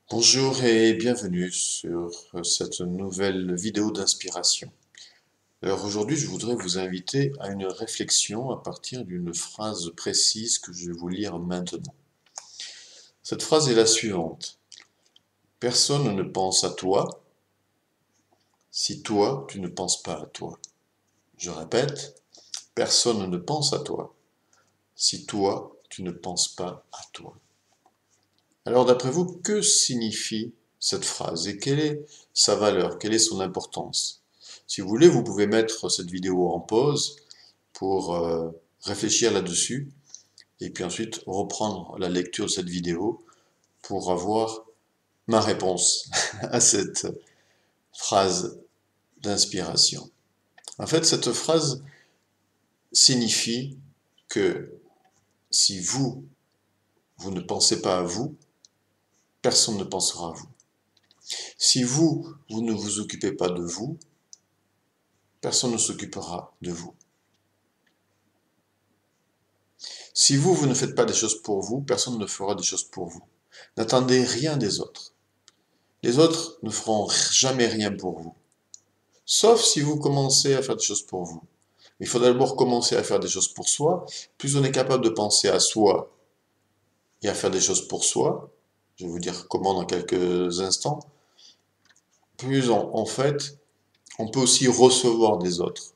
Bonjour et bienvenue sur cette nouvelle vidéo d'inspiration. Alors aujourd'hui, je voudrais vous inviter à une réflexion à partir d'une phrase précise que je vais vous lire maintenant. Cette phrase est la suivante. Personne ne pense à toi si toi, tu ne penses pas à toi. Je répète, personne ne pense à toi si toi, tu ne penses pas à toi. Alors d'après vous, que signifie cette phrase et quelle est sa valeur, quelle est son importance? Si vous voulez, vous pouvez mettre cette vidéo en pause pour réfléchir là-dessus et puis ensuite reprendre la lecture de cette vidéo pour avoir ma réponse à cette phrase d'inspiration. En fait, cette phrase signifie que si vous, vous ne pensez pas à vous, personne ne pensera à vous. Si vous, vous ne vous occupez pas de vous, personne ne s'occupera de vous. Si vous, vous ne faites pas des choses pour vous, personne ne fera des choses pour vous. N'attendez rien des autres. Les autres ne feront jamais rien pour vous. Sauf si vous commencez à faire des choses pour vous. Il faut d'abord commencer à faire des choses pour soi. Plus on est capable de penser à soi et à faire des choses pour soi, je vais vous dire comment dans quelques instants, plus en fait, on peut aussi recevoir des autres.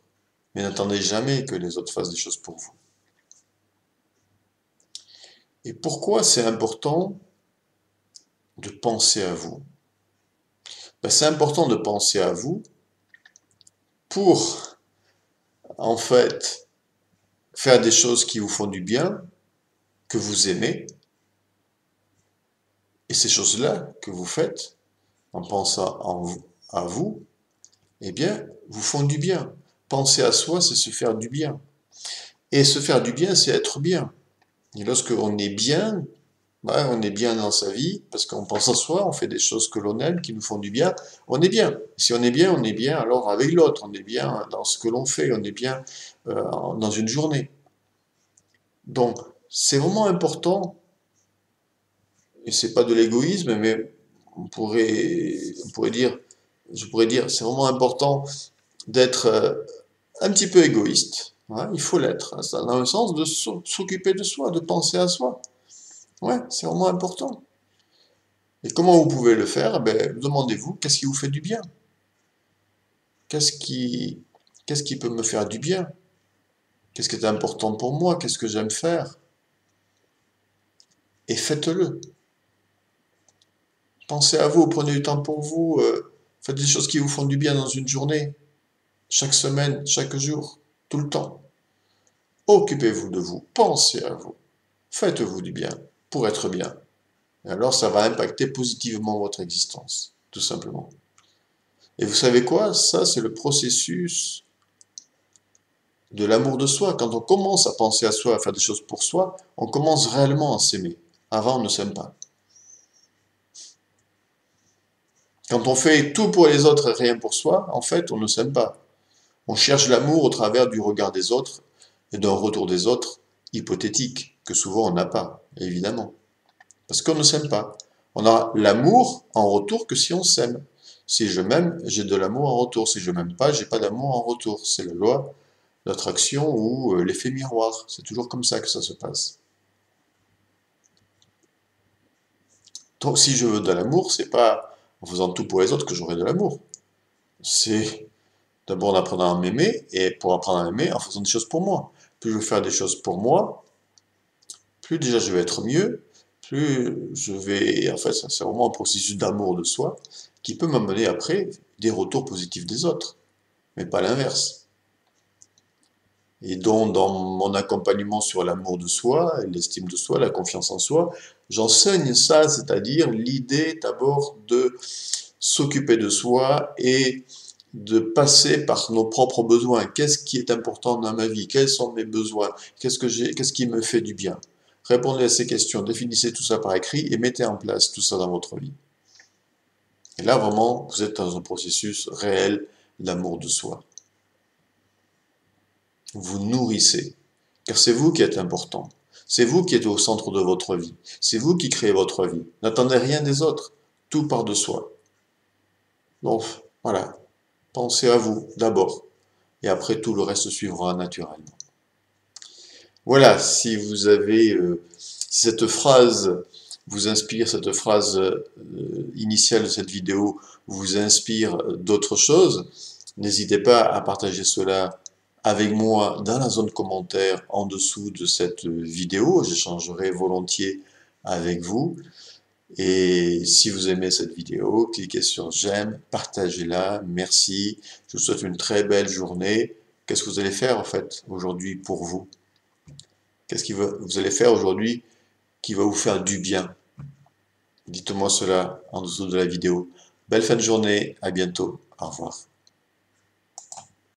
Mais n'attendez jamais que les autres fassent des choses pour vous. Et pourquoi c'est important de penser à vous? C'est important de penser à vous pour, en fait, faire des choses qui vous font du bien, que vous aimez, et ces choses-là que vous faites, en pensant à vous, eh bien, vous font du bien. Penser à soi, c'est se faire du bien. Et se faire du bien, c'est être bien. Et lorsque on est bien, on est bien dans sa vie, parce qu'on pense à soi, on fait des choses que l'on aime, qui nous font du bien, on est bien. Si on est bien alors avec l'autre, on est bien dans ce que l'on fait, on est bien dans une journée. Donc, c'est vraiment important, et c'est pas de l'égoïsme, mais on pourrait dire, je pourrais dire, c'est vraiment important d'être un petit peu égoïste. Ouais, il faut l'être, hein, dans le sens de s'occuper de soi, de penser à soi. Ouais, c'est vraiment important. Et comment vous pouvez le faire? Demandez-vous, qu'est-ce qui vous fait du bien? Qu'est-ce qui, qu'est-ce qui peut me faire du bien? Qu'est-ce qui est important pour moi? Qu'est-ce que j'aime faire? Et faites-le. Pensez à vous, prenez du temps pour vous, faites des choses qui vous font du bien dans une journée, chaque semaine, chaque jour, tout le temps. Occupez-vous de vous, pensez à vous, faites-vous du bien pour être bien. Et alors ça va impacter positivement votre existence, tout simplement. Et vous savez quoi? Ça, c'est le processus de l'amour de soi. Quand on commence à penser à soi, à faire des choses pour soi, on commence réellement à s'aimer. Avant, on ne s'aime pas. Quand on fait tout pour les autres et rien pour soi, en fait, on ne s'aime pas. On cherche l'amour au travers du regard des autres et d'un retour des autres hypothétique, que souvent on n'a pas, évidemment. Parce qu'on ne s'aime pas. On a l'amour en retour que si on s'aime. Si je m'aime, j'ai de l'amour en retour. Si je m'aime pas, j'ai pas d'amour en retour. C'est la loi d'attraction ou l'effet miroir. C'est toujours comme ça que ça se passe. Donc si je veux de l'amour, c'est pas en faisant tout pour les autres que j'aurai de l'amour. C'est d'abord en apprenant à m'aimer, et pour apprendre à m'aimer, en faisant des choses pour moi. Plus je vais faire des choses pour moi, plus déjà je vais être mieux, plus je vais... En fait, c'est vraiment un processus d'amour de soi qui peut m'amener après des retours positifs des autres, mais pas l'inverse. Et donc, dans mon accompagnement sur l'amour de soi, l'estime de soi, la confiance en soi, j'enseigne ça, c'est-à-dire l'idée d'abord de s'occuper de soi et de passer par nos propres besoins. Qu'est-ce qui est important dans ma vie? Quels sont mes besoins? Qu'est-ce qui me fait du bien? Répondez à ces questions, définissez tout ça par écrit et mettez en place tout ça dans votre vie. Et là, vraiment, vous êtes dans un processus réel d'amour de soi. Vous nourrissez, car c'est vous qui êtes important. C'est vous qui êtes au centre de votre vie. C'est vous qui créez votre vie. N'attendez rien des autres. tout part de soi. Donc, voilà. Pensez à vous d'abord. Et après, tout le reste suivra naturellement. Voilà, si vous avez, si cette phrase vous inspire, cette phrase initiale de cette vidéo vous inspire d'autres choses, n'hésitez pas à partager cela avec moi dans la zone commentaire en dessous de cette vidéo. J'échangerai volontiers avec vous. Et si vous aimez cette vidéo, cliquez sur j'aime, partagez-la, merci. Je vous souhaite une très belle journée. Qu'est-ce que vous allez faire en fait aujourd'hui pour vous? Qu'est-ce que vous allez faire aujourd'hui qui va vous faire du bien? Dites-moi cela en dessous de la vidéo. Belle fin de journée, à bientôt, au revoir.